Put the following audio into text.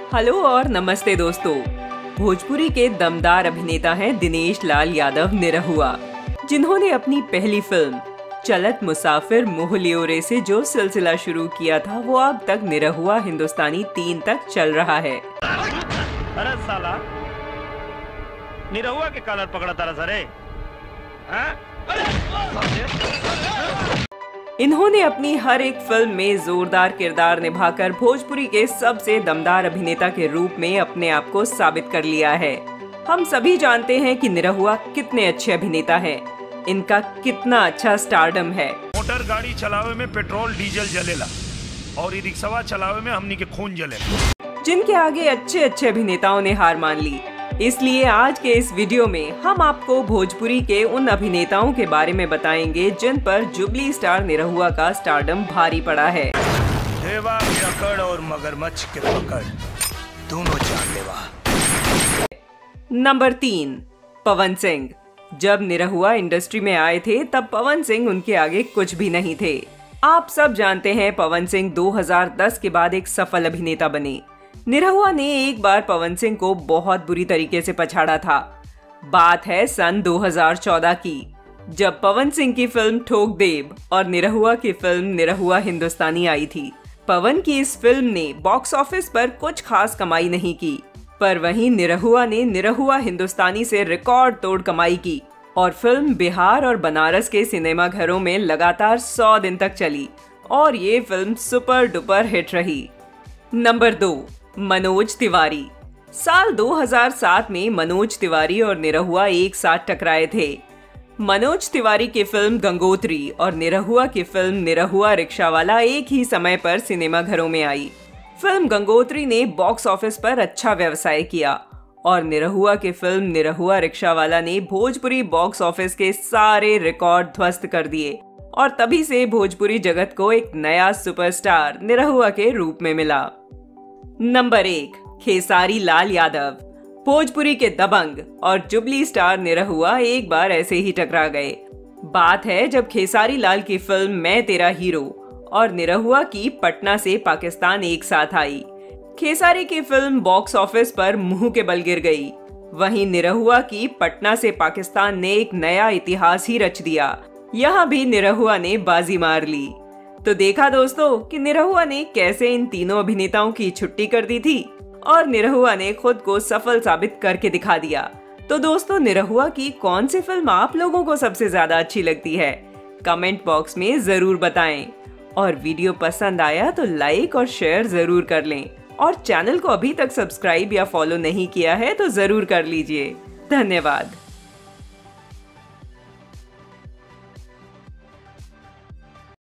Hello और नमस्ते दोस्तों। भोजपुरी के दमदार अभिनेता हैं दिनेश लाल यादव निरहुआ, जिन्होंने अपनी पहली फिल्म चलत मुसाफिर मोह लियो रे से जो सिलसिला शुरू किया था वो अब तक निरहुआ हिंदुस्तानी 3 तक चल रहा है। अरे साला निरहुआ के कॉलर पकड़ा तारा सरे। इन्होंने अपनी हर एक फिल्म में जोरदार किरदार निभाकर भोजपुरी के सबसे दमदार अभिनेता के रूप में अपने आप को साबित कर लिया है। हम सभी जानते हैं कि निरहुआ कितने अच्छे अभिनेता हैं, इनका कितना अच्छा स्टारडम है। मोटर गाड़ी चलावे में पेट्रोल डीजल जलेला और ई रिक्शा चलावे में हमनी के खून जलेला, जिनके आगे अच्छे अच्छे अभिनेताओं ने हार मान ली। इसलिए आज के इस वीडियो में हम आपको भोजपुरी के उन अभिनेताओं के बारे में बताएंगे जिन पर जुबली स्टार निरहुआ का स्टारडम भारी पड़ा है। देवा के अकड़ और मगरमच्छ के पकड़ दोनों जानलेवा। नंबर 3, पवन सिंह। जब निरहुआ इंडस्ट्री में आए थे तब पवन सिंह उनके आगे कुछ भी नहीं थे। आप सब जानते हैं पवन सिंह 2010 के बाद एक सफल अभिनेता बने। निरहुआ ने एक बार पवन सिंह को बहुत बुरी तरीके से पछाड़ा था। बात है सन 2014 की, जब पवन सिंह की फिल्म ठोक देव और निरहुआ की फिल्म निरहुआ हिंदुस्तानी आई थी। पवन की इस फिल्म ने बॉक्स ऑफिस पर कुछ खास कमाई नहीं की, पर वहीं निरहुआ ने निरहुआ हिंदुस्तानी से रिकॉर्ड तोड़ कमाई की और फिल्म बिहार और बनारस के सिनेमा घरों में लगातार 100 दिन तक चली और ये फिल्म सुपर डुपर हिट रही। नंबर 2, मनोज तिवारी। साल 2007 में मनोज तिवारी और निरहुआ एक साथ टकराए थे। मनोज तिवारी की फिल्म गंगोत्री और निरहुआ की फिल्म निरहुआ रिक्शावाला एक ही समय पर सिनेमा घरों में आई। फिल्म गंगोत्री ने बॉक्स ऑफिस पर अच्छा व्यवसाय किया और निरहुआ की फिल्म निरहुआ रिक्शावाला ने भोजपुरी बॉक्स ऑफिस के सारे रिकॉर्ड ध्वस्त कर दिए और तभी से भोजपुरी जगत को एक नया सुपरस्टार निरहुआ के रूप में मिला। नंबर 1, खेसारी लाल यादव। भोजपुरी के दबंग और जुबली स्टार निरहुआ एक बार ऐसे ही टकरा गए। बात है जब खेसारी लाल की फिल्म मैं तेरा हीरो और निरहुआ की पटना से पाकिस्तान एक साथ आई। खेसारी की फिल्म बॉक्स ऑफिस पर मुंह के बल गिर गई, वहीं निरहुआ की पटना से पाकिस्तान ने एक नया इतिहास ही रच दिया। यहाँ भी निरहुआ ने बाजी मार ली। तो देखा दोस्तों कि निरहुआ ने कैसे इन तीनों अभिनेताओं की छुट्टी कर दी थी और निरहुआ ने खुद को सफल साबित करके दिखा दिया। तो दोस्तों, निरहुआ की कौन सी फिल्म आप लोगों को सबसे ज्यादा अच्छी लगती है? कमेंट बॉक्स में जरूर बताएं और वीडियो पसंद आया तो लाइक और शेयर जरूर कर लें और चैनल को अभी तक सब्सक्राइब या फॉलो नहीं किया है तो जरूर कर लीजिए। धन्यवाद।